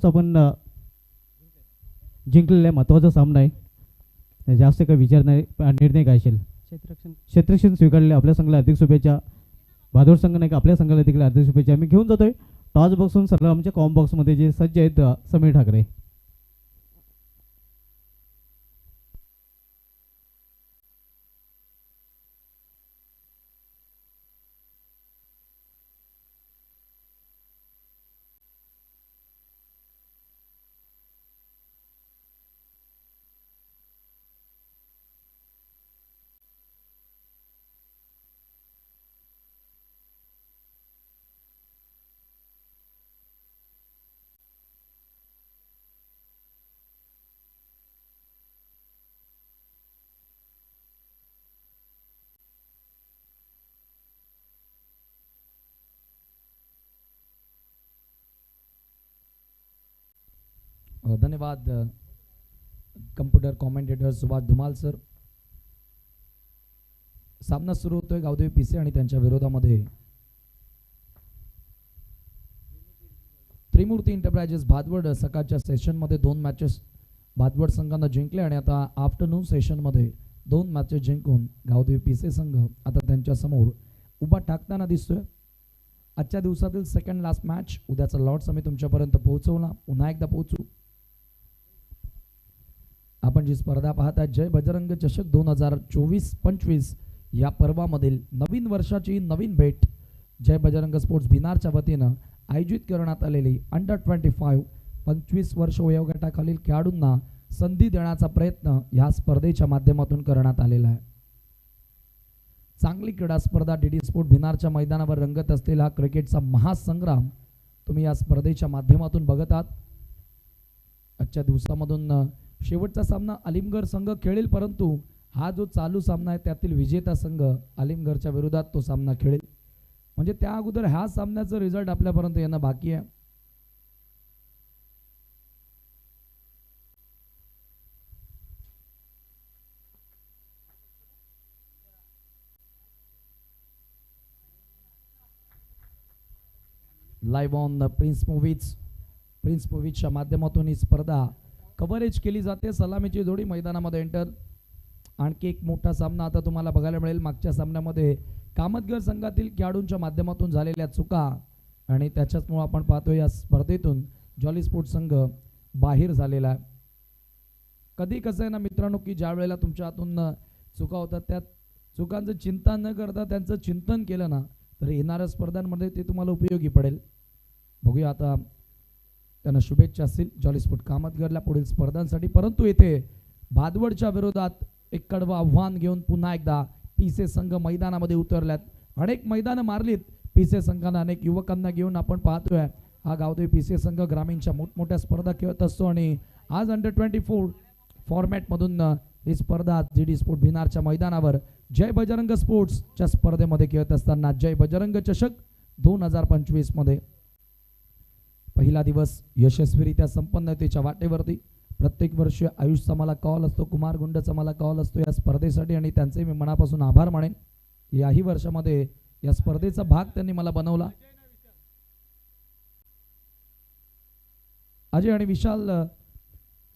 आपण जिंकलेला महत्त्वाचा सामना आहे. जास्त काही विचार नाही, निर्णय काय असेल. क्षेत्ररक्षण स्वीकारले आपल्या संघाला हार्दिक शुभेच्छा. भादोड संघ नाही का आपल्या संघाला देखील हार्दिक शुभेच्छा. आम्ही घेऊन जातोय टॉस बॉक्सून सर्व आमच्या कॉम बॉक्समध्ये जे सज्ज आहेत समीर ठाकरे. धन्यवाद computer commentator Subhash Dhumal sir. सामना सुरू होतोय गावदेवी पीसे आणि त्यांच्या विरोधामध्ये त्रिमूर्ती एंटरप्राइजेस भादवड. सकाळच्या सेशनमध्ये 2 मॅचेस भादवड संघानं जिंकले आणि आता आफ्टरनून सेशनमध्ये 2 मॅचेस जिंकून गावदेवी पीसे संघ आता त्यांच्या समोर उभा टाकताना दिसतोय. आजच्या दिवसातील सेकंड लास्ट मॅच उद्याचा लॉट्स आम्ही तुमच्यापर्यंत पोहोचवला. पुन्हा एकदा पोहोचू. आपण जी स्पर्धा पाहता जय बजरंग चषक 2024-25 या पर्वामधील नवीन वर्षाची नवीन भेट जय बजरंग स्पोर्ट्स भिनारच्या वतीनं आयोजित करण्यात आलेली अंडर 25 वर्ष वयोगटाखालील खेळाडूंना संधी देण्याचा प्रयत्न या स्पर्धेच्या माध्यमातून करण्यात आलेला आहे. चांगली क्रीडा स्पर्धा डीडी स्पोर्ट भिनारच्या मैदानावर रंगत असलेला क्रिकेटचा महासंग्राम तुम्ही या स्पर्धेच्या माध्यमातून बघत आहात. आजच्या दिवसामधून शेवटचा सामना अलीमगढ़ संघ खेळेल, परंतु हा जो चालू सामना आहे त्यातील विजेता संघ अलीमगढ़च्या विरोधात तो सामना खेळेल. म्हणजे त्या अगोदर ह्या सामन्याचं रिझल्ट आपल्यापर्यंत येणं बाकी आहे. लाईव्ह ऑन प्रिन्स मूवीजच्या माध्यमातून ही स्पर्धा कव्हरेज केली जाते. सलामीची जोडी मैदानामध्ये एंटर. आणखी एक मोठा सामना आता तुम्हाला बघायला मिळेल. मागच्या सामन्यामध्ये कामतगर संघातील खेळाडूंच्या माध्यमातून झालेल्या चुका आणि त्याच्याचमुळे आपण पाहतो या स्पर्धेतून जॉली स्पोर्ट संघ बाहेर झालेला आहे. कधी कसं आहे ना मित्रांनो, की ज्या वेळेला तुमच्या हातून चुका होतात त्या चुकांचं चिंता न करता त्यांचं चिंतन केलं ना तर येणाऱ्या स्पर्धांमध्ये ते तुम्हाला उपयोगी पडेल. बघूया आता त्यांना शुभेच्छा असतील जॉली स्पोर्ट कामतगरला पुढील स्पर्धांसाठी. परंतु येथे भादवडच्या विरोधात एक कडवं आव्हान घेऊन पुन्हा एकदा पीसे संघ मैदानामध्ये उतरल्यात. अनेक मैदानं मारलीत पीसे संघानं, अनेक युवकांना घेऊन आपण पाहतोय हा गावदेवी पीसे संघ ग्रामीणच्या मोठमोठ्या स्पर्धा खेळत असतो आणि आज अंडर 24 फॉर्मॅटमधून ही स्पर्धा जीडी स्पोर्ट भिनारच्या मैदानावर जय बजरंग स्पोर्ट्सच्या स्पर्धेमध्ये खेळत असताना जय बजरंग चषक 2025 मध्ये पहिला दिवस यशस्वीरित्या संपन्नतेच्या वाटेवरती. प्रत्येक वर्षी आयुषचा मला कॉल असतो, कुमार गुंडचा मला कॉल असतो या स्पर्धेसाठी आणि त्यांचे मी मनापासून आभार मानेन. याही वर्षामध्ये या स्पर्धेचा भाग त्यांनी मला बनवला. अजय आणि विशाल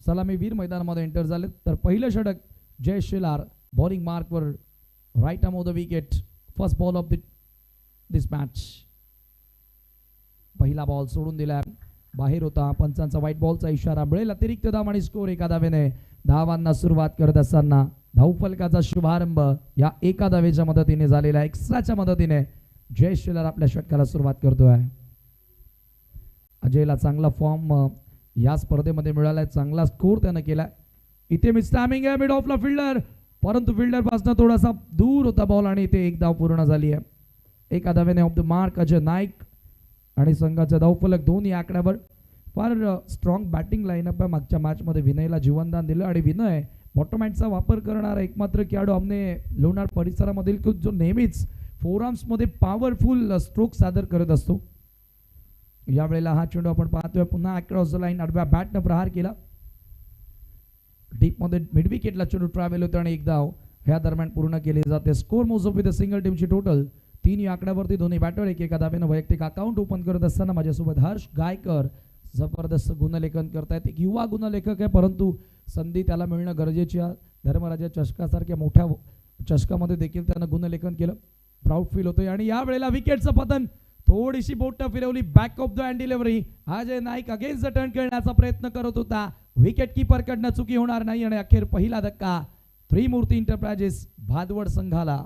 सलामी वीर मैदानामध्ये एंटर झाले. तर पहिलं षटक जय शिलार बॉलिंग मार्कवर right arm off the wicket. First ball of this match. पहिला बॉल सोडून दिला, बाहेर होता. पंचांचा व्हाईट बॉलचा इशारा मिळेल. अतिरिक्त धाव आणि स्कोर एका धावेने. धावांना सुरुवात करत असताना धावफलकाचा शुभारंभ या एका धावेच्या मदतीने झालेला. एक्स्ट्राच्या मदतीने जय शिलार आपल्या षटकाला सुरुवात करतोय. अजयला चांगला फॉर्म या स्पर्धेमध्ये मिळालाय, चांगला स्कोर त्यानं केलाय. इथे मिस्टॅमिंग आहे मिड ऑफला फिल्डर, परंतु फिल्डर पासून थोडासा दूर होता बॉल आणि इथे एक धाव पूर्ण झाली आहे. एका धावेने off the mark Ajay Naik आणि संघाचा धावफलक 2 या आकड्यावर. फार स्ट्रॉंग बॅटिंग लाईनअप आहे. मागच्या मॅचमध्ये विनयला जीवनदान दिलं आणि विनय बॉटम हँडचा वापर करणारा एकमात्र खेळाडू आमने लोणार परिसरामधील जो नेहमीच फोरआर्म्समध्ये पॉवरफुल स्ट्रोक सादर करत असतो. यावेळेला हा चेंडू आपण पाहतोय पुन्हा अक्रॉस द लाईन आडव्या बॅटनं प्रहार केला. डीप मध्ये मिड विकेटला चेंडू ट्रॅव्हल होतो आणि एक धाव ह्या दरम्यान पूर्ण केली जाते. स्कोर मोजअप विथ सिंगल टीमची टोटल 3 या आकड्यावरती दोन्ही बॅटर एका धावेनं वैयक्तिक अकाउंट ओपन करत असताना माझ्यासोबत हर्ष गायकर जबरदस्त गुणलेखन करतायत. एक युवा गुणलेखक आहे, परंतु संधी त्याला मिळणं गरजेची आहे. धर्मराजा चषकासारख्या मोठ्या चषकामध्ये देखील त्यानं गुणलेखन केलं. प्राऊड फील होतोय. आणि या वेळेला विकेटचं पतन, थोडीशी बोटं फिरवली, back of the hand delivery. Ajay Naik against the turn करण्याचा प्रयत्न करत होता. विकेट कीपर कडनं चुकी होणार नाही. आणि अखेर पहिला धक्का त्रिमूर्ती एंटरप्राइजेस भादवड संघाला.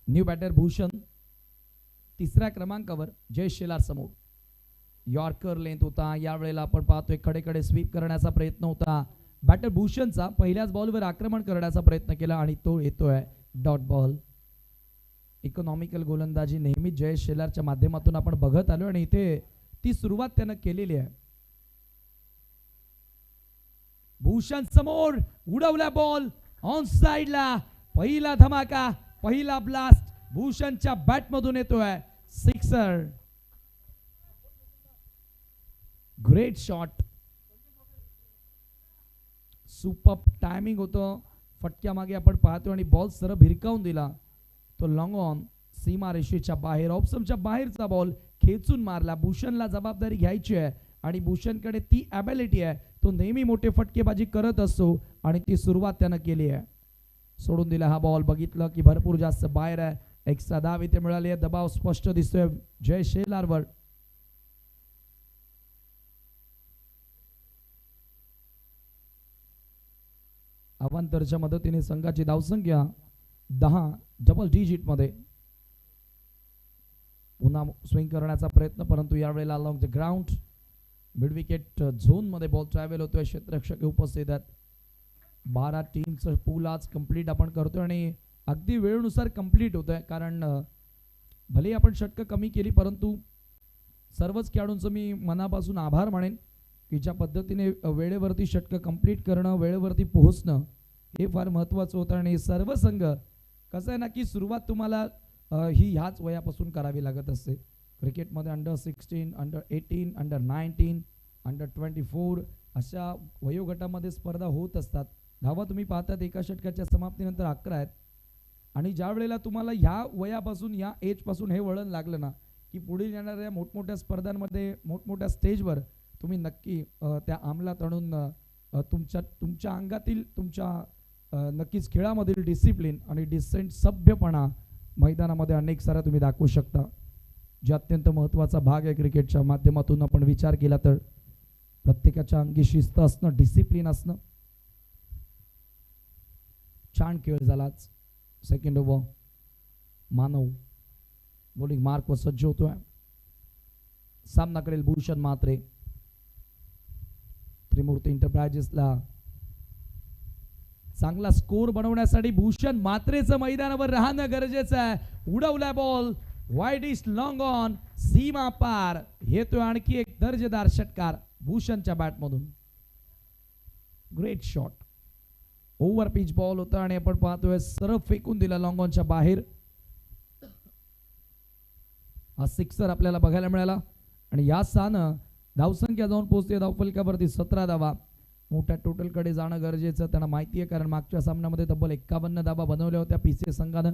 न्यू बॅटर भूषण तिसऱ्या क्रमांकावर, जय शेलार समोर. यॉर्कर लेंथ होता. यावेळेला आपण पाहतोय कडेकडे स्वीप करण्याचा प्रयत्न होता बॅटर भूषणचा. पहिल्याच बॉलवर आक्रमण करण्याचा प्रयत्न केला आणि तो येतोय डॉट बॉल. इकॉनॉमिकल गोलंदाजी नेहमी जय शेलारच्या माध्यमातून आपण बघत आलो आणि इथे ती सुरुवात त्यानं केलेली आहे. भूषण समोर उडवला बॉल ऑन साइडला. पहिला धमाका, पहिला ब्लास्ट भूषणच्या बॅट मधून येतोय. Sixer. Great shot. Super timing होतं. फटक्या मागे आपण पाहतो आणि बॉल सरळ भिरकावून दिला. तो लॉंग ऑन सीमा रेषेच्या बाहेर, ऑप्शनच्या बाहेरचा बॉल खेचून मारला. भूषणला जबाबदारी घ्यायची आहे आणि भूषणकडे ती ॲबिलिटी आहे. तो नेहमी मोठे फटकेबाजी करत असतो आणि ती सुरुवात त्यानं केली आहे. सोडून दिला हा बॉल. बघितलं की भरपूर जास्त बाहेर आहे. एक धाव इथे मिळाली आहे. दबाव स्पष्ट दिसतोय जय शेलारवर. अवांतरच्या मदतीने संघाची धावसंख्या 10 डबल डिजिट मध्ये. पुन्हा स्विंग करण्याचा प्रयत्न, परंतु यावेळेला along the ground mid wicket zone मध्ये बॉल ट्रॅव्हल होतोय. क्षेत्ररक्षक उपस्थित आहेत. 12 टीमचं पूल आज कंप्लीट आपण करतोय आणि अगदी वेळेनुसार कंप्लीट होतोय. कारण भले आपण षटकं कमी केली, परंतु सर्वच खेळाडूंचं मी मनापासून आभार मानेन की ज्या पद्धतीने वेळेवरती षटकं कंप्लीट करणं, वेळेवरती पोहोचणं हे फार महत्त्वाचं होतं. आणि सर्व संघ कसं आहे ना की सुरुवात तुम्हाला ही ह्याच वयापासून करावी लागत असते. क्रिकेटमध्ये अंडर-16, अंडर-18, अंडर-19, अंडर-24 अशा वयोगटामध्ये स्पर्धा होत असतात. धावा तुम्ही पाहतात एका षटकाच्या समाप्तीनंतर 11 आहेत. आणि ज्या वेळेला तुम्हाला ह्या वयापासून, या एजपासून हे वळण लागलं ना की पुढील येणाऱ्या मोठमोठ्या स्पर्धांमध्ये, मोठमोठ्या स्टेजवर तुम्ही नक्की त्या अंमलात आणून तुमच्या अंगातील, तुमच्या नक्कीच खेळामधील डिसिप्लिन आणि डिसेंट सभ्यपणा मैदानामध्ये अनेक सारा तुम्ही दाखवू शकता, जे अत्यंत महत्त्वाचा भाग आहे क्रिकेटच्या माध्यमातून. आपण विचार केला तर प्रत्येकाच्या अंगी शिस्त असणं, डिसिप्लिन असणं. छान खेळ झालाच. सेकंड ओव्हर मानव बॉलिंग मार्कवर सज्ज होतोय. सामना करेल भूषण म्हात्रे. त्रिमूर्ती एंटरप्राइजेसला चांगला स्कोर बनवण्यासाठी भूषण म्हात्रेचं मैदानावर राहणं गरजेचं आहे. उडवला ball wide east long on, सीमा पार. येतोय आणखी एक दर्जेदार षटकार भूषणच्या बॅटमधून. Great shot. Over pitch ball होता आणि आपण पाहतोय सरळ फेकून दिला लॉंग ऑनच्या बाहेर. हा सिक्सर आपल्याला बघायला मिळाला आणि या सानं धावसंख्या जाऊन पोहोचते धावफलकावरती 17 धावा. मोठ्या टोटलकडे जाणं गरजेचं त्यांना माहिती आहे, कारण मागच्या सामन्यामध्ये तब्बल 51 धावा बनवल्या होत्या पीसीए संघानं.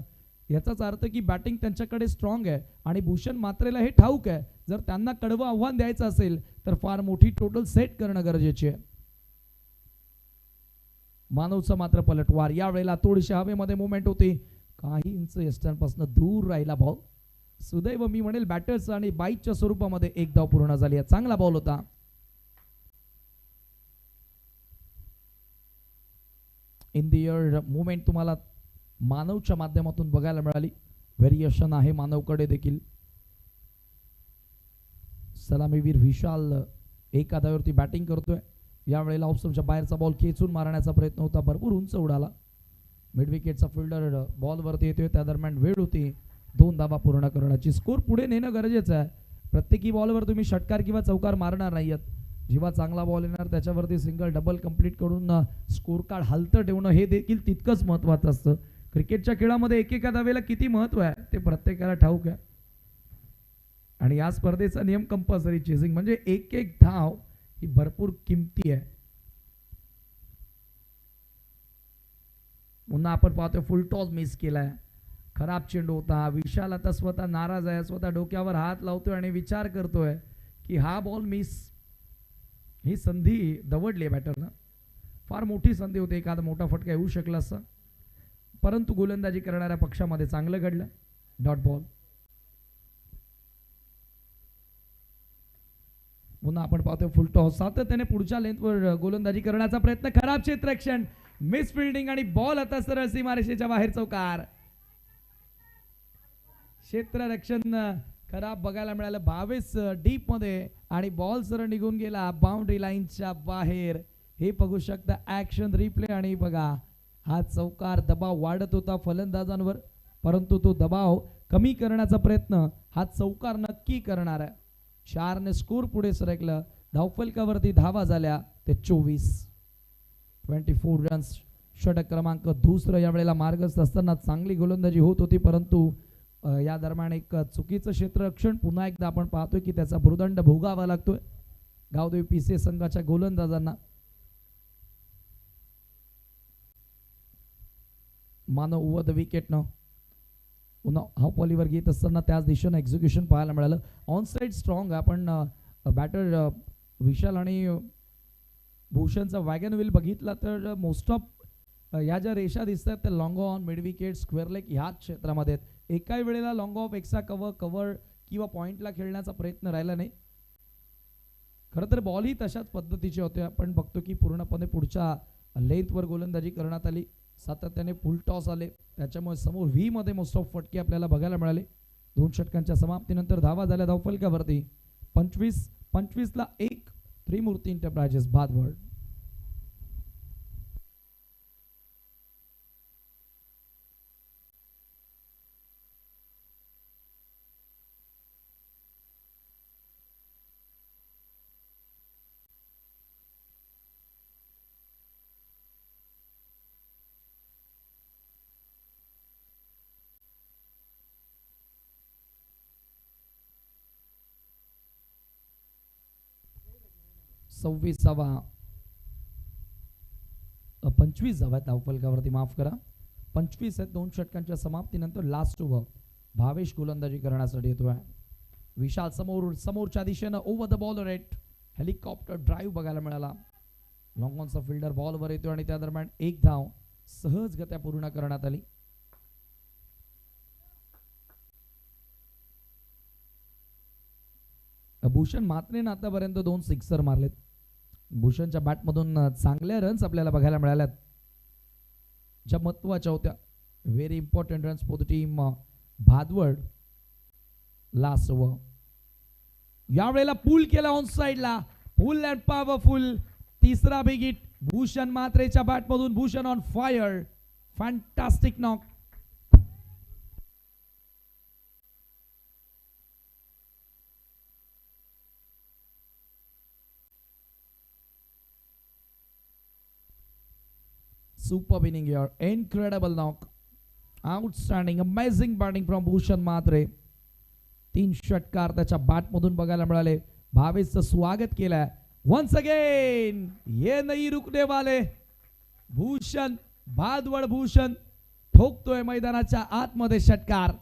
याचाच अर्थ की बॅटिंग त्यांच्याकडे स्ट्रॉंग आहे आणि भूषण म्हात्रेला हे ठाऊक आहे, जर त्यांना कडवं आव्हान द्यायचं असेल तर फार मोठी टोटल सेट करणं गरजेचे आहे. मानवचा मात्र पलटवार. यावेळेला थोडीशी हवेमध्ये मुवमेंट होती, काही इंच यष्टांपासून दूर राहिला बॉल. सुदैव मी म्हणेल बॅटर्स आणि बाईटच्या स्वरूपामध्ये एक धाव पूर्ण झाली आहे. चांगला बॉल होता. इन द एअर मुवमेंट तुम्हाला मानवच्या माध्यमातून बघायला मिळाली. व्हेरिएशन आहे मानवकडे देखील. सलामीवीर विशाल एका धावेवरती बॅटिंग करतोय. यावेळेला ऑफस्टंपच्या बाहेरचा बॉल खेचून मारण्याचा प्रयत्न होता, भरपूर उंच उडाला. मिड विकेटचा फिल्डर बॉलवरती येतोय, त्या दरम्यान वेळ होती 2 धावा पूर्ण करण्याची. स्कोर पुढे नेणं गरजेचं आहे. प्रत्येकी बॉलवर तुम्ही षटकार किंवा चौकार मारणार नाहीयेत. जेव्हा चांगला बॉल येणार त्याच्यावरती सिंगल डबल कंप्लीट करून स्कोर कार्ड हलतं ठेवणं हे देखील तितकंच महत्त्वाचं असतं. क्रिकेटच्या खेळामध्ये एकेका धावेला किती महत्त्व आहे ते प्रत्येकाला ठाऊक आहे. आणि या स्पर्धेचा नियम कंपल्सरी चेसिंग म्हणजे एक एक धाव ही भरपूर किमती आहे. पुन्हा आपण पाहतोय फुल टॉस मिस केलाय. खराब चेंडू होता. विशाल आता स्वतः नाराज आहे, स्वतः डोक्यावर हात लावतोय आणि विचार करतोय की हा बॉल मिस. ही संधी दवडली बॅटरनं. फार मोठी संधी होती, एखादा मोठा फटका येऊ शकला असता, परंतु गोलंदाजी करणाऱ्या पक्षामध्ये चांगलं घडलं. Dot ball. पुन्हा आपण पाहतोय फुल टॉस. सातत्याने पुढच्या लेंथवर गोलंदाजी करण्याचा प्रयत्न. खराब क्षेत्ररक्षण, मिस फिल्डिंग आणि बॉल आता सरळ सीमारेषेच्या बाहेर चौकार. क्षेत्ररक्षण खराब बघायला मिळालं 22 डीप मध्ये आणि बॉल सरळ निघून गेला बाउंड्री लाईनच्या बाहेर. हे बघू शकता ऍक्शन रिप्ले आणि बघा हा चौकार. दबाव वाढत होता फलंदाजांवर, परंतु तो दबाव कमी करण्याचा प्रयत्न हा चौकार नक्की करणार आहे. 4 ने स्कोर पुढे सरकलं. धावफलकावरती धावा झाल्या ते 24 रन्स. षटक क्रमांक दुसरं यावेळेला मार्गस्थ असताना चांगली गोलंदाजी होत होती, परंतु या दरम्यान एक चुकीचं क्षेत्ररक्षण पुन्हा एकदा आपण पाहतोय की त्याचा भूर्दंड भोगावा लागतोय गावदेवी पीसीए संघाच्या गोलंदाजांना. मानव ओव्हर द विकेटनं पुन्हा हा पॉलीवर घेत असताना त्याच दिशेनं एक्झिक्युशन पाहायला मिळालं. On side strong. आपण बॅटर विशाल आणि भूषणचा वॅगन व्हील बघितला तर मोस्ट ऑफ या ज्या रेषा दिसतात त्या long on, mid wicket, square leg ह्याच क्षेत्रामध्ये आहेत. एकाही वेळेला लॉंग ऑफ, एक्स्ट्रा कव्हर किंवा पॉइंटला खेळण्याचा प्रयत्न राहिला नाही. खरं तर बॉलही तशाच पद्धतीचे होते. आपण बघतो की पूर्णपणे पुढच्या लेंथवर गोलंदाजी करण्यात आली. सातत्याने फुल टॉस आले, त्याच्यामुळे समोर व्ही मध्ये मोस्ट ऑफ फटके आपल्याला बघायला मिळाले. 2 षटकांच्या समाप्तीनंतर धावा झाल्या धावफलकावरती 25-25 1 त्रिमूर्ती एंटरप्राइजेस भादवड. सव्वीसावा 25 धावा धावफलकावरती, माफ करा 25 आहेत. 2 षटकांच्या समाप्तीनंतर लास्ट ओव्हर भावेश गोलंदाजी करण्यासाठी येतोय. विशाल समोरच्या दिशेनं over the ball rate helicopter drive बघायला मिळाला. लॉंग ऑनचा फिल्डर बॉलवर येतो आणि त्या दरम्यान एक धाव सहजगत्या पूर्ण करण्यात आली. भूषण म्हात्रेनं आतापर्यंत 2 सिक्सर मारलेत. भूषणच्या बॅटमधून चांगल्या रन्स आपल्याला बघायला मिळाल्यात, ज्या महत्वाच्या होत्या. Very important runs for the team Bhadwad. Last over यावेळेला पूल केला ऑन साइडला, फुल अँड पॉवरफुल. तिसरा बिग हिट भूषण म्हात्रेच्या बॅटमधून. Bhushan on fire. Fantastic knock. Superb inning here, incredible knock, outstanding, amazing batting from Bhushan Mhatre. 3 षटकार त्याच्या बॅट मधून बघायला मिळाले. भावेशचं स्वागत केलंय वन्स अगेन. ये नहीं रुकने वाले. भूषण भादवड भूषण ठोकतोय मैदानाच्या आतमध्ये षटकार.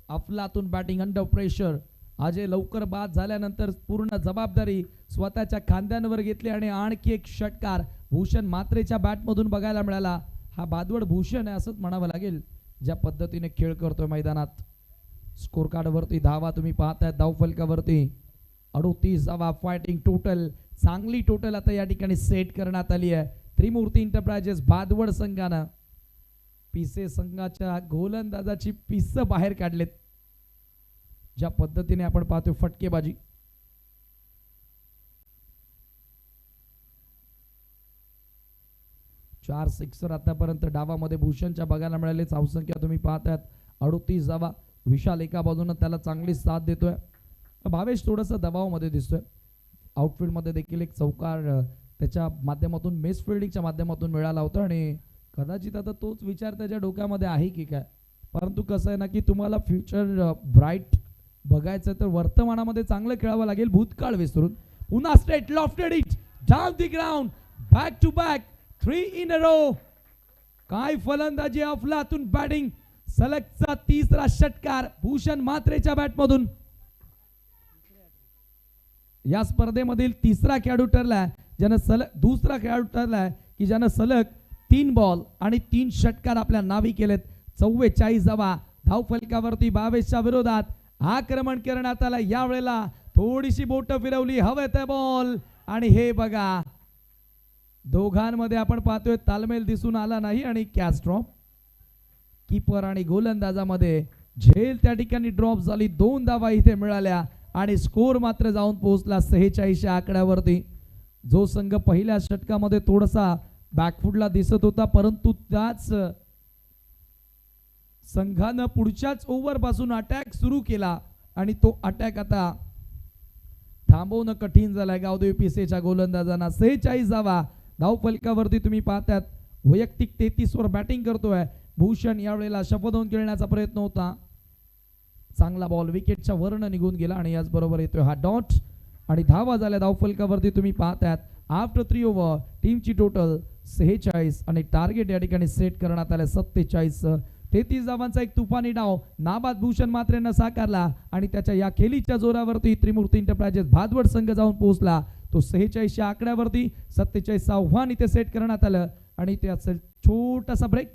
अफलातून बॅटिंग अंडर प्रेशर. अजय लवकर बाद झाल्यानंतर पूर्ण जबाबदारी स्वतःच्या खांद्यांवर घेतली आणि आणखी एक षटकार भूषण म्हात्रेच्या बॅटमधून बघायला मिळाला. हा भादवड भूषण आहे असंच म्हणावं लागेल, ज्या पद्धतीने खेळ करतोय मैदानात. स्कोर कार्डवरती धावा तुम्ही पाहताय धावफलकावरती 38 धावा फायटिंग टोटल. चांगली टोटल आता या ठिकाणी सेट करण्यात आली आहे त्रिमूर्ती एंटरप्राइजेस भादवड संघानं. पिसे संघाच्या गोलंदाजाची पिस बाहेर काढलेत. ज्या पद्धतीने आपण पाहतोय फटकेबाजी, चार सिक्सर आतापर्यंत डावामध्ये भूषणच्या बघायला मिळाले. धावसंख्या तुम्ही पाहतायत 38 धावा. विशाल एका बाजूने त्याला चांगली साथ देतोय. भावेश थोडंसं दबावामध्ये दिसतोय. आउटफील्डमध्ये देखील एक चौकार त्याच्या माध्यमातून मेस फिल्डिंगच्या माध्यमातून मिळाला होता आणि कदाचित आता तोच विचार त्याच्या डोक्यामध्ये आहे की काय. परंतु कसं आहे ना की तुम्हाला फ्युचर ब्राईट बघायचं तर वर्तमानामध्ये चांगलं खेळावं लागेल. भूतकाळ विसरून पुन्हा straight lofted it down the ground, back to back 3 in a row. काय फलंदाजी अफलातून बॅटिंग. सलगचा तिसरा षटकार भूषण म्हात्रेच्या बॅटमधून. या स्पर्धेमधील तिसरा खेळाडू ठरलाय ज्यानं सलग दुसरा खेळाडू ठरलाय की ज्यानं सलग 3 बॉल आणि 3 षटकार आपल्या नावी केलेत. 44 धावा. धावफलकावरती 22च्या विरोधात आक्रमण करण्यात आलं. यावेळेला थोडीशी बोट फिरवली, हवेत बॉल आणि हे बघा दोघांमध्ये आपण पाहतोय तालमेल दिसून आला नाही आणि कॅच ड्रॉप. कीपर आणि गोलंदाजामध्ये झेल त्या ठिकाणी ड्रॉप झाली. 2 धावा इथे मिळाल्या आणि स्कोर मात्र जाऊन पोहोचला 46 आकड्यावरती. जो संघ पहिल्या षटकामध्ये थोडासा बॅकफुटला दिसत होता परंतु त्याच संघानं पुढच्याच ओव्हर पासून अटॅक सुरू केला आणि तो अटॅक आता थांबवणं कठीण झालंय गावदेवी पिसेच्या गोलंदाजांना. 46 धावा. धावफलकावरती तुम्ही पाहतात वैयक्तिक 33 वर बॅटिंग करतोय भूषण. यावेळेला शपथून खेळण्याचा प्रयत्न होता. चांगला बॉल विकेटच्या वरनं निघून गेला आणि याचबरोबर येतोय हा डॉट आणि धावा झाल्या धावफलकावरती तुम्ही पाहतात. आफ्टर 3 ओव्हर टीमची टोटल 46 आणि टार्गेट या ठिकाणी सेट करण्यात आले 47. 33 धावांचा एक तुफानी डाव नाबाद भूषण म्हात्रेनं साकारला आणि त्याच्या या खेळीच्या जोरावरती त्रिमूर्ती एंटरप्राइजेस भादवड संघ जाऊन पोहोचला. तो 46 आकड्यावरती 47 आव्हान इथे सेट करण्यात आलं आणि ते असेल छोटासा ब्रेक.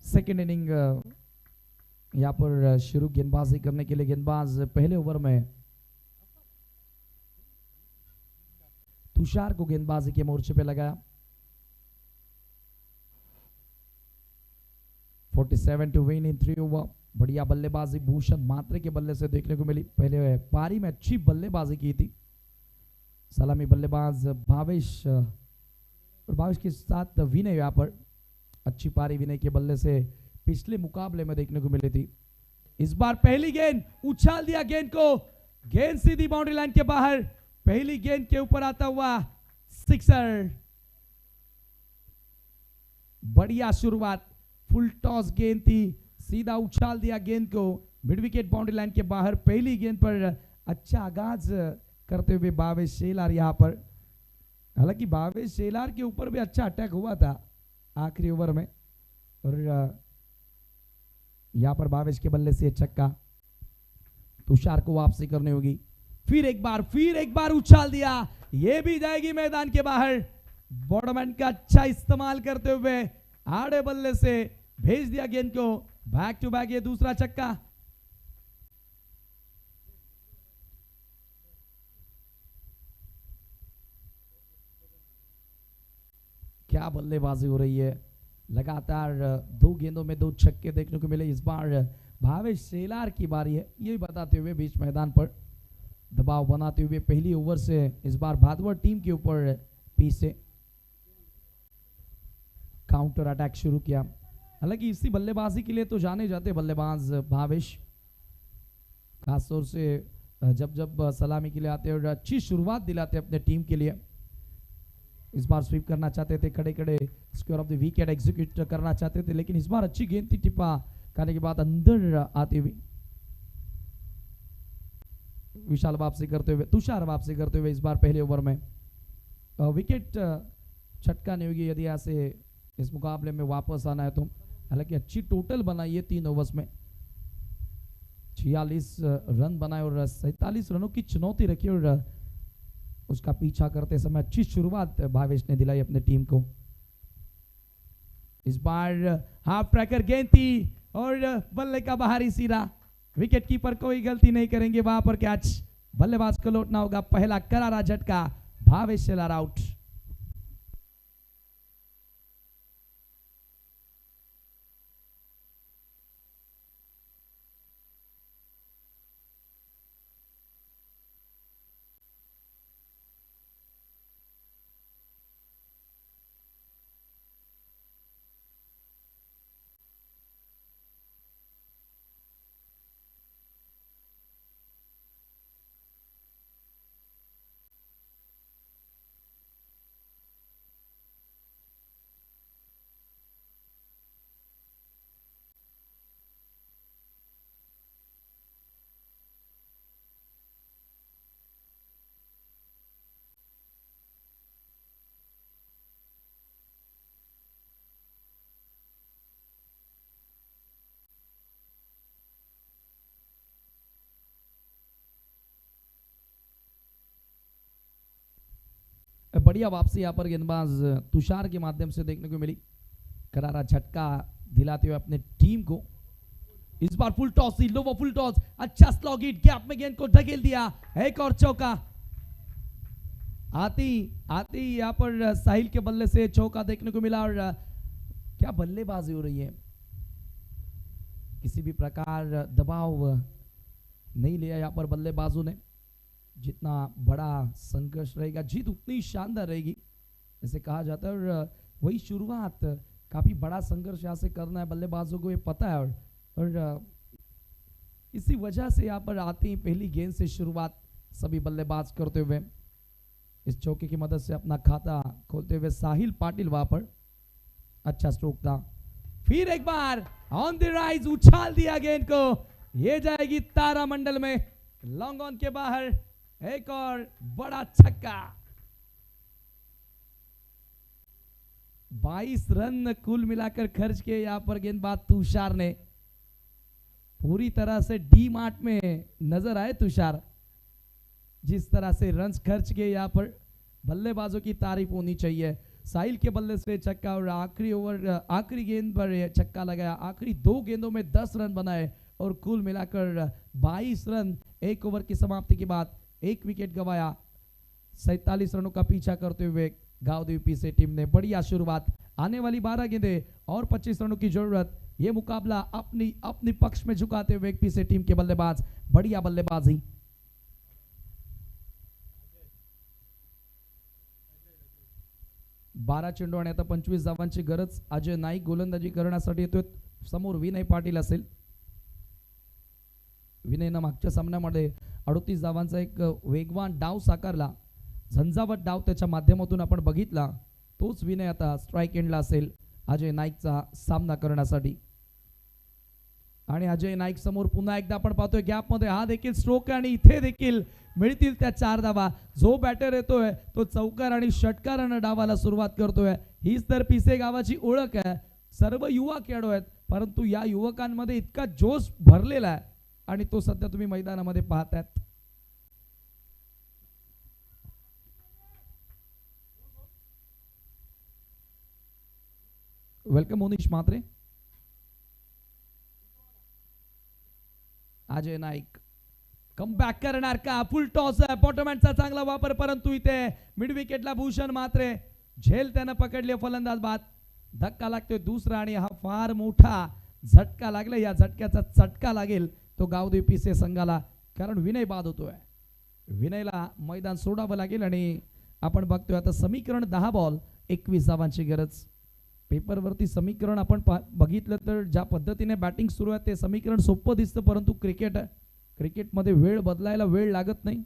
सेकेंड इनिंग यहाँ पर शुरू गेंदबाजी करने के लिए गेंदबाज पहले ओवर में तुषार को गेंदबाजी के मोर्चे पे लगाया। 47 टू विन इन 3 ओवर। बढ़िया बल्लेबाजी भूषण मात्रे के बल्ले से देखने को मिली। पहले पारी में अच्छी बल्लेबाजी की थी सलामी बल्लेबाज भावेश, और भावेश के साथ विनय यहाँ पर अच्छी पारी विनय के बल्ले से पिछले मुकाबले में देखने को मिली थी। इस बार पहली गेंद उछाल दिया गेंद को, गेंद सीधी बाउंड्री लाइन के बाहर, पहली गेंद के ऊपर आता हुआ सिक्सर। बढ़िया शुरुआत, फुल टॉस गेंद थी, सीधा उछाल दिया गेंद को मिड विकेट बाउंड्री लाइन के बाहर। पहली गेंद पर अच्छा आगाज करते हुए भावेश शेलार यहां पर, हालांकि भावेश शेलार के ऊपर भी अच्छा अटैक हुआ था आखिरी ओवर में, और यहां पर भावेश के बल्ले से छक्का। तुषार को वापसी करनी होगी। फिर एक बार उछाल दिया, ये भी जाएगी मैदान के बाहर। बॉडमैन का अच्छा इस्तेमाल करते हुए आड़े बल्ले से भेज दिया गेंद को, बैक टू बैक ये दूसरा छक्का। क्या बल्लेबाजी हो रही है, लगातार 2 गेंदों में 2 छक्के देखने को मिले। इस बार भावेश शेलार की बारी है, ये बताते हुए बीच मैदान पर दबाव बनाते हुए पहली ओवर से इस बार भादवर टीम के ऊपर पीछे काउंटर अटैक शुरू किया। हालांकि इसी बल्लेबाजी के लिए तो जाने जाते बल्लेबाज भावेश, खासतौर से जब सलामी के लिए आते हैं और अच्छी शुरुआत दिलाते अपने टीम के लिए। इस बार स्वीप करना चाहते थे, खड़े खड़े square of the wicket execute करना चाहते थे, लेकिन इस बार अच्छी गेंद थी, टिप्पा करने के बाद अंदर आती हुई विशाल वापसी करते हुए, तुषार वापसी करते हुए इस बार पहले ओवर में विकेट छटका नहीं होगी यदि ऐसे इस मुकाबले में वापस आना है तो। हालांकि अच्छी टोटल बनाई है 3 ओवर्स में, 46 रन बनाए और 47 रनों की चुनौती रखी, और उसका पीछा करते समय अच्छी शुरुआत भावेश ने दिलाई अपने टीम को। इस बार हाफ ट्रैकर गेंद थी और बल्ले का बाहरी सिरा, विकेट कीपर कोई गलती नहीं करेंगे वहां पर, कैच बल्लेबाज को लौटना होगा। पहला करारा झटका, भावेश शेलार आउट। बढ़िया वापसी यहाँ पर गेंदबाज तुषार के माध्यम से देखने को मिली, करारा झटका दिलाते हुए अपने टीम को। इस बार full toss, lower full toss, अच्छा स्लॉग हिट, गैप में गेंद को ढकेल दिया, एक और चौका। आती यहाँ पर साहिल के बल्ले से चौका देखने को मिला, और क्या बल्लेबाजी हो रही है, किसी भी प्रकार दबाव नहीं लिया यहाँ पर बल्लेबाजों ने। जितना बड़ा संघर्ष रहेगा जीत उतनी शानदार रहेगी, ऐसे कहा जाता है, और वही शुरुआत, काफी बड़ा संघर्ष यहाँ से करना है बल्लेबाजों को, ये पता है, और इसी वजह से यहाँ पर आते ही पहली गेंद से शुरुआत सभी बल्लेबाज करते हुए इस चौके की मदद से अपना खाता खोलते हुए साहिल पाटिल वहां पर, अच्छा स्ट्रोक था। फिर एक बार ऑन द राइज उछाल दिया गेंद को, ये जाएगी तारामंडल में, लॉन्ग ऑन के बाहर, एक और बड़ा छक्का। 22 रन कुल मिलाकर खर्च किए यहां पर गेंदबाज तुषार ने। पूरी तरह से डी मार्ट में नजर आए तुषार, जिस तरह से रन्स खर्च किए यहां पर, बल्लेबाजों की तारीफ होनी चाहिए। साहिल के बल्ले से छक्का, और आखिरी गेंद पर छक्का लगाया। आखिरी 2 गेंदों में 10 रन बनाए, और कुल मिलाकर 22 रन एक ओवर की समाप्ति के बाद, 1 विकेट गंवाया। 47 रनों का पीछा करते हुए गांव देवी से टीम ने बढ़िया शुरुआत, आने वाली 12 गेंदें और 25 रनों की जरूरत। ये मुकाबला अपनी अपनी पक्ष में झुकाते हुए पीसे टीम के बल्लेबाज, बढ़िया बल्लेबाजी। बारा चेंडू आणि आता 25 धावांची गरज। अजय नाईक गोलंदाजी करण्यासाठी येतोय, समोर विनय पाटील असेल। विनयनं मागच्या सामन्यामध्ये 38 धावांचा एक वेगवान डाव साकारला, झंझावत डाव त्याच्या माध्यमातून आपण बघितला। तोच विनय आता स्ट्राइक एंडला असेल अजय नाईकचा सामना करण्यासाठी। आणि अजय नाईक समोर पुन्हा एकदा आपण पाहतोय गॅप मध्ये हा देखील स्ट्रोक आणि इथे देखील मिळतील त्या 4 धावा। जो बॅटर येतोय तो चौकार आणि षटकारानं डावाला सुरुवात करतोय। हीच तर पिसे गावाची ओळख आहे। सर्व युवा खेळाडू आहेत, परंतु या युवकांमध्ये इतका जोश भरलेला आहे आणि तो सध्या तुम्ही मैदानामध्ये पाहतायत। Welcome Monish Mhatre. Ajay Naik come back करणार का? फुल टॉस आहे, बॉटमहँडचा चांगला वापर, परंतु इथे मिड विकेटला भूषण म्हात्रे झेल त्यानं पकडले, फलंदाज बाद। धक्का लागतोय दुसरा आणि हा फार मोठा झटका लागला। या झटक्याचा चटका लागेल तो गावदेवी पिसे संघाला, कारण विनय बाद होतोय। विनयला मैदान सोडावं लागेल आणि आपण बघतोय आता समीकरण 10 बॉल 21 धावांची गरज। पेपरवरती समीकरण आपण बघितलं तर ज्या पद्धतीने बॅटिंग सुरू आहे ते समीकरण सोपं दिसतं, परंतु क्रिकेट आहे, क्रिकेटमध्ये वेळ बदलायला वेळ लागत नाही।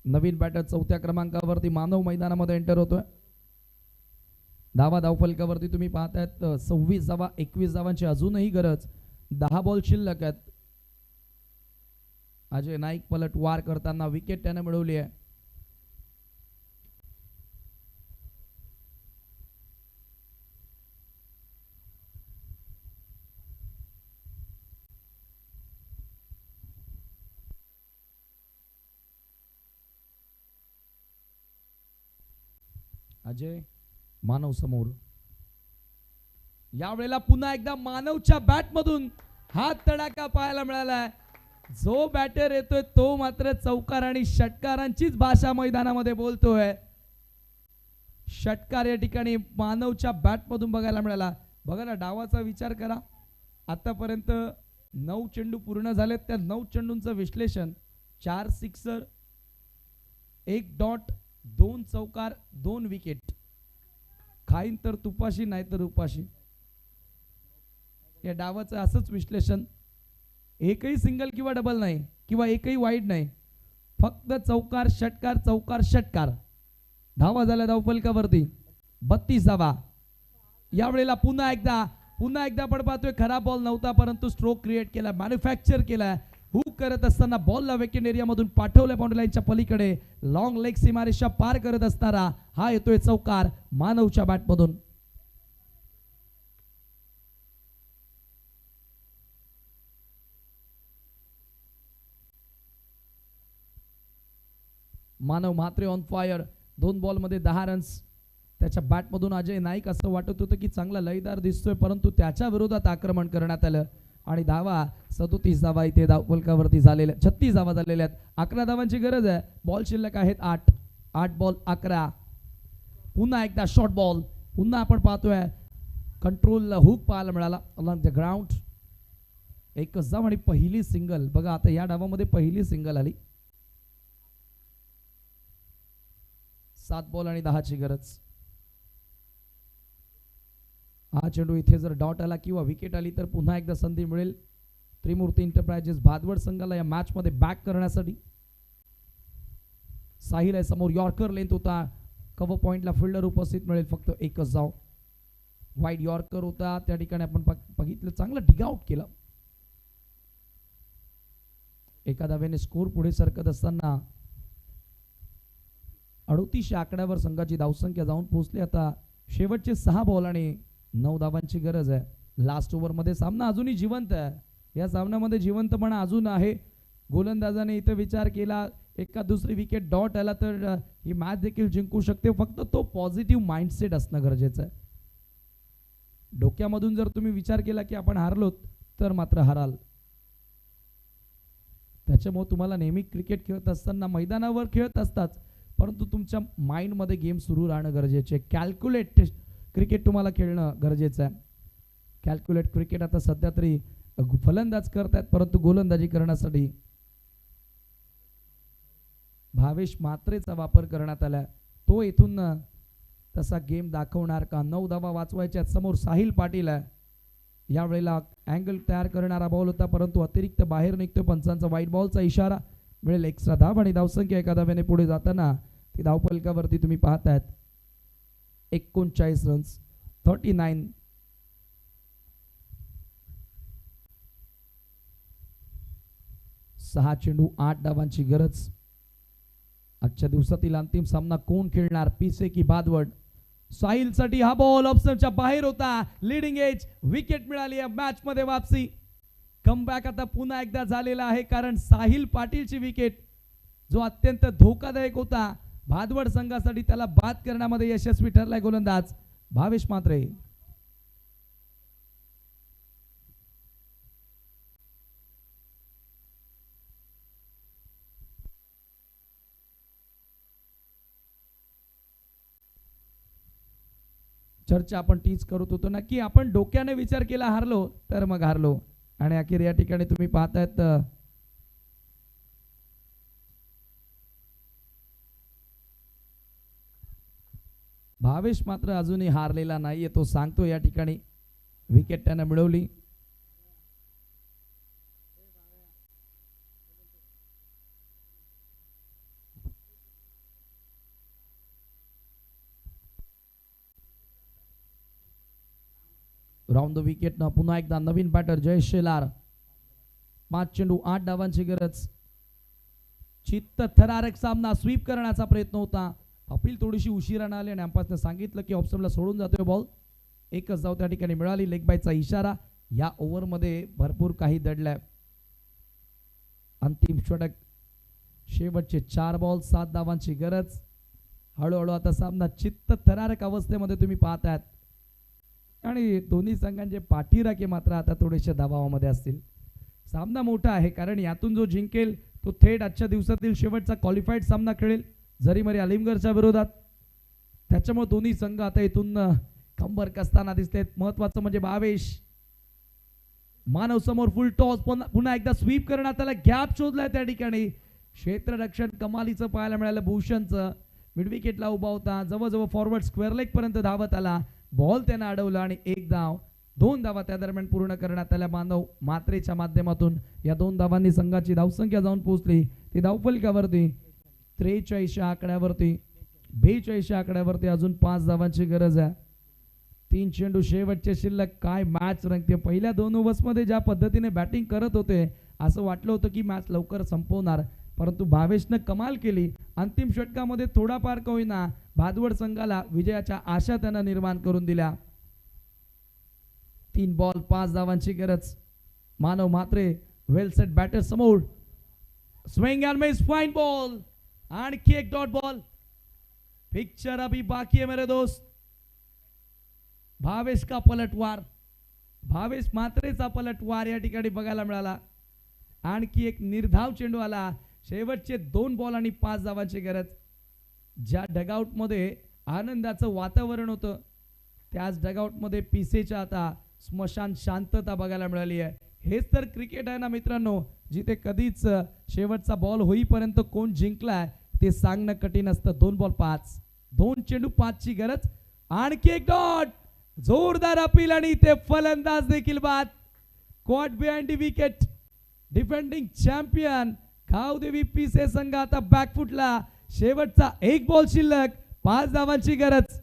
नवीन बॅटर 4थ्या क्रमांकावरती मानव मैदानामध्ये एंटर होतोय। धाव फलकावरती तुम्ही पाहतायत 26 धावा, 21 धावांची अजूनही गरज। 10 बॉल शिल्लक आहेत। अजय नाईक पलट वार करताना विकेट त्याने मिळवली आहे। अजय मानव समोर, यावेळेला पुन्हा एकदा मानवच्या बॅट मधून हात तडाखा पाहायला मिळाला। जो बॅटर येतोय तो मात्र चौकार आणि षटकारांचीच भाषा मैदानामध्ये बोलतोय। षटकार या ठिकाणी मानवच्या बॅट मधून बघायला मिळाला। बघा ना, डावाचा विचार करा, आतापर्यंत 9 चेंडू पूर्ण झालेत, त्या 9 चेंडूंचं विश्लेषण 4 सिक्सर, 1 डॉट, 2 चौकार, 2 विकेट। खाईन तर तुपाशी नाही तर उपाशी, या डावाचं असंच विश्लेषण। एकही सिंगल किंवा डबल नाही, किंवा एकही वाईड नाही, फक्त चौकार षटकार चौकार षटकार। धावा झाल्या धावफलकावरती 32 धावा। यावेळेला पुन्हा एकदा आपण पाहतोय खराब बॉल नव्हता, परंतु स्ट्रोक क्रिएट केला, मॅन्युफॅक्चर केला। हुक करत असताना बॉलला वेकेंड एरिया मधून पाठवल्या बाउंड्री लाईनच्या पलीकडे, लॉंग लेग सीमारेषा पार करत असताना हा येतोय चौकार मानवच्या बॅट मधून। मानव म्हात्रे ऑन फायर, 2 बॉल मध्ये 10 रन्स। त्याच्या बॅट मधून अजय नाईक असं वाटत होतं की चांगला लयदार दिसतोय, परंतु त्याच्या विरोधात आक्रमण करण्यात आलं आणि धावा 37 धावा इथे धावफलकावरती झालेल्या, 36 धावा झालेल्या आहेत। 11 धावांची गरज आहे, बॉल शिल्लक आहेत 8 बॉल 11। पुन्हा एकदा शॉर्ट बॉल, पुन्हा आपण पाहतोय कंट्रोल हुक पाहायला मिळाला अलॉंग द ग्राउंड। एकच धाव आणि पहिली सिंगल। बघा आता या डावामध्ये पहिली सिंगल आली। 7 बॉल आणि 10 ची गरज। हा चेंडू इथे जर डॉट आला किंवा विकेट आली तर पुन्हा एकदा संधी मिळेल त्रिमूर्ती एंटरप्राइजेस भादवड संघाला या मॅच मध्ये बॅक करण्यासाठी। साहिल आहे समोर, यॉर्कर लेंथ होता, कव्हर पॉइंटला फिल्डर उपस्थित मिळेल, फक्त एकच धाव। वाईड यॉर्कर होता, त्या ठिकाणी आपण बघितलं चांगलं डिग आउट केलं। एका धावेने स्कोर पुढे सरकत असताना 38 आकड्यावर संघाची धावसंख्या जाऊन पोहोचली। आता शेवटचे 6 बॉल आणि 9 धावांची गरज आहे। लास्ट ओव्हर मध्ये सामना अजूनही जिवंत आहे, या सामन्यामध्ये जिवंतपणा अजून आहे। गोलंदाजाने इथे विचार केला, एका दुसरी विकेट डॉट आला तर ही मॅच देखील जिंकू शकते, फक्त तो पॉझिटिव्ह माइंडसेट असणं गरजेचं आहे। डोक्यामधून जर तुम्ही विचार केला की आपण हारलोत तर मात्र हाराल. त्याच्यामुळे तुम्हाला नेहमी क्रिकेट खेळत असताना मैदानावर खेळत असतात, परंतु तुमच्या माइंडमध्ये गेम सुरू राहणं गरजेचे आहे. कॅल्क्युलेट क्रिकेट तुम्हाला खेळणं गरजेचं आहे. कॅल्क्युलेट क्रिकेट आता सध्या तरी फलंदाज करतायत, परंतु गोलंदाजी करण्यासाठी भावेश मात्रेचा वापर करण्यात आला. तो इथून तसा गेम दाखवणार का? 9 धावा वाचवायच्या. समोर साहिल पाटील आहे. यावेळेला अँगल तयार करणारा बॉल होता, परंतु अतिरिक्त बाहेर निघतो. पंचांचा व्हाईट बॉलचा इशारा मिळेल. एक्स्ट्रा धाव आणि धावसंख्या एका धाव्याने पुढे जाताना ती धावफलकावरती तुम्ही पाहतायत 39 रन्स 39. सहा चेंडू 8 धावांची गरज. आजच्या दिवसातील अंतिम सामना कोण खेळणार? पिसे की भादवड? साहिलसाठी हा बॉल ऑप्शनच्या बाहेर होता. लीडिंग एज विकेट मिळाली आहे. मॅच मध्ये वापसी. कमबॅक आता पुन्हा एकदा झालेला आहे, कारण साहिल पाटीलची विकेट जो अत्यंत धोकादायक होता भादवड संघासाठी, त्याला बाद करण्यामध्ये यशस्वी ठरलाय गोलंदाज भावेश मात्रे. चर्चा आपण तीच करत होतो ना, की आपण डोक्याने विचार केला हारलो तर मग हारलो, आणि अखेर या ठिकाणी तुम्ही पाहतायत भावेश मात्र अजूनही हारलेला नाहीये. तो सांगतो या ठिकाणी विकेट त्यानं मिळवली. राऊंड द विकेट न पुन्हा एकदा नवीन बॅटर जय शेलार. 5 चेंडू 8 धावांची गरज. चित्त थरारक सामना. स्वीप करण्याचा प्रयत्न होता. अपील थोडीशी उशिराने आली आणि अंपायरने सांगितलं की ऑप्शनला सोडून जातोय बॉल. एकच धाव त्या ठिकाणी मिळाली. लेग बायचा इशारा. या ओव्हरमध्ये भरपूर काही दडलाय. अंतिम षटक. शेवटचे 4 बॉल 7 धावांची गरज. हळूहळू आता सामना चित्त थरारक अवस्थेमध्ये तुम्ही पाहतायत, आणि दोन्ही संघांचे पाठीराखे मात्र आता थोडेसे दबावामध्ये असतील. सामना मोठा आहे, कारण यातून जो जिंकेल तो थेट आजच्या दिवसातील शेवटचा क्वालिफाईड सामना खेळेल जरीमरी अलिमगरच्या विरोधात. त्याच्यामुळे दोन्ही संघ आता इथून कंबर कसताना दिसतात. महत्वाचं म्हणजे भावेश मानव समोर फुल टॉस. पुन्हा एकदा स्वीप करण्यात आला. गॅप शोधलाय त्या ठिकाणी. क्षेत्ररक्षण कमालीचं पाहायला मिळालं भूषणचं. मिड विकेटला उभा होता. जवळजवळ फॉरवर्ड स्क्वेअर लेग पर्यंत धावत आला. बॉल त्यानं अडवला आणि 1 धाव. 2 धावा त्या दरम्यान पूर्ण करण्यात आल्या मानव मात्रेच्या माध्यमातून. या 2 धावांनी संघाची धावसंख्या जाऊन पोहोचली ती धावफलकावरती 43 आकड्यावरती. 42 आकड्यावरती अजून 5 धावांची गरज आहे. 3 चेंडू शेवटचे शिल्लक. काय मॅच रंगते. पहिल्या 2 ओव्हर्समध्ये ज्या पद्धतीने बॅटिंग करत होते असं वाटलं होतं की मॅच लवकर संपवणार, परंतु भावेशनं कमाल केली. अंतिम षटकामध्ये थोडाफार का होईना भादवड संघाला विजयाच्या आशा त्यानं निर्माण करून दिल्या. 3 बॉल 5 धावांची गरज. मानव मात्रे वेल सेट बॅटर समोर. Swing end miss. Fine ball. आणखी एक डॉट बॉल. पिक्चर अभी बाकी है मेरे दोस्त. भावेश का पलटवार. भावेश मात्रेचा पलटवार या ठिकाणी बघायला मिळाला. आणखी एक निर्धाव चेंडू आला. शेवटचे 2 बॉल आणि 5 धावांची गरज. ज्या डगआउट मध्ये आनंदाचं वातावरण होतं त्याच डगआउट मध्ये पिसेच्या आता स्मशान शांतता बघायला मिळाली आहे. हेच तर क्रिकेट आहे ना मित्रांनो, जिथे कधीच शेवटचा बॉल होईपर्यंत कोण जिंकलाय ते सांगणं कठीण असतं. 2 बॉल 5. 2 चेंडू 5 ची गरज. आणखी एक डॉट. जोरदार अपील आणि ते फलंदाज देखील बाद. Caught behind the wicket. Defending champion Gavdevi Pise संघ आता बॅकफुटला. शेवटचा 1 बॉल शिल्लक. 5 धावांची गरज.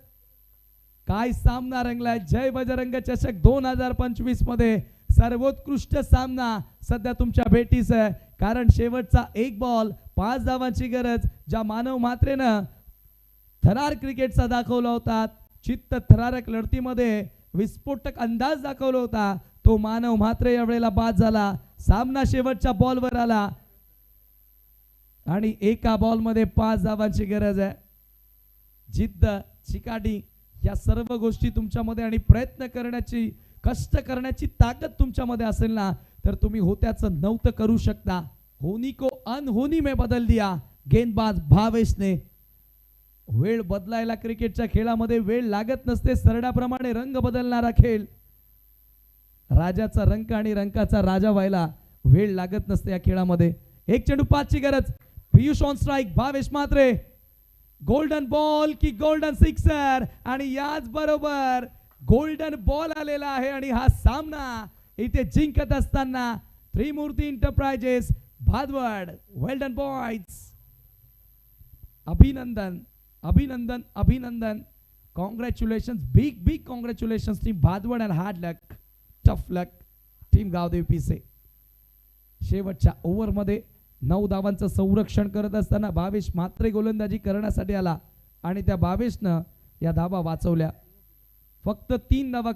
काय सामना रंगलाय. जय बजरंग चषक 2025 मध्ये सर्वोत्कृष्ट सामना सध्या तुमच्या भेटीस आहे, कारण शेवटचा 1 बॉल 5 धावांची गरज. ज्या मानव मात्रेनं थरार क्रिकेटचा दाखवला होता, चित्त थरारक लढतीमध्ये विस्फोटक अंदाज दाखवला होता, तो मानव मात्रे यावेळेला बाद झाला. सामना शेवटच्या बॉलवर आला आणि एका बॉल मध्ये 5 धावांची गरज आहे. जिद्द, चिकाटी या सर्व गोष्टी तुमच्यामध्ये आणि प्रयत्न करण्याची कष्ट करण्याची ताकद तुमच्यामध्ये असेल ना तर तुम्ही होत्याचं नव्हतं करू शकता. होनी को अनहोनी में बदल दिया गेंदबाज भावेशने. वेळ बदलायला क्रिकेटच्या खेळामध्ये वेळ लागत नसते. सरड्याप्रमाणे रंग बदलणारा खेळ. राजाचा रंक आणि रंकाचा राजा व्हायला वेळ लागत नसते या खेळामध्ये. एक चेंडू 5ची गरज. Piyush on strike. Bhavesh Mhatre. Golden ball की गोल्डन सिक्सर आणि याच बरोबर गोल्डन बॉल आलेला आहे आणि हा सामना इथे जिंकत असताना Trimurti enterprises Bhadwad. Well done boys. अभिनंदन अभिनंदन अभिनंदन. Congratulations. Big big congratulations team Bhadwad and hard luck tough luck team Gavdevi Pise. शेवटच्या ओव्हरमध्ये 9 धावांचं संरक्षण करत असताना भावेश म्हात्रे गोलंदाजी करण्यासाठी आला आणि त्या भावेशनं या धावा वाचवल्या. फक्त 3 धावा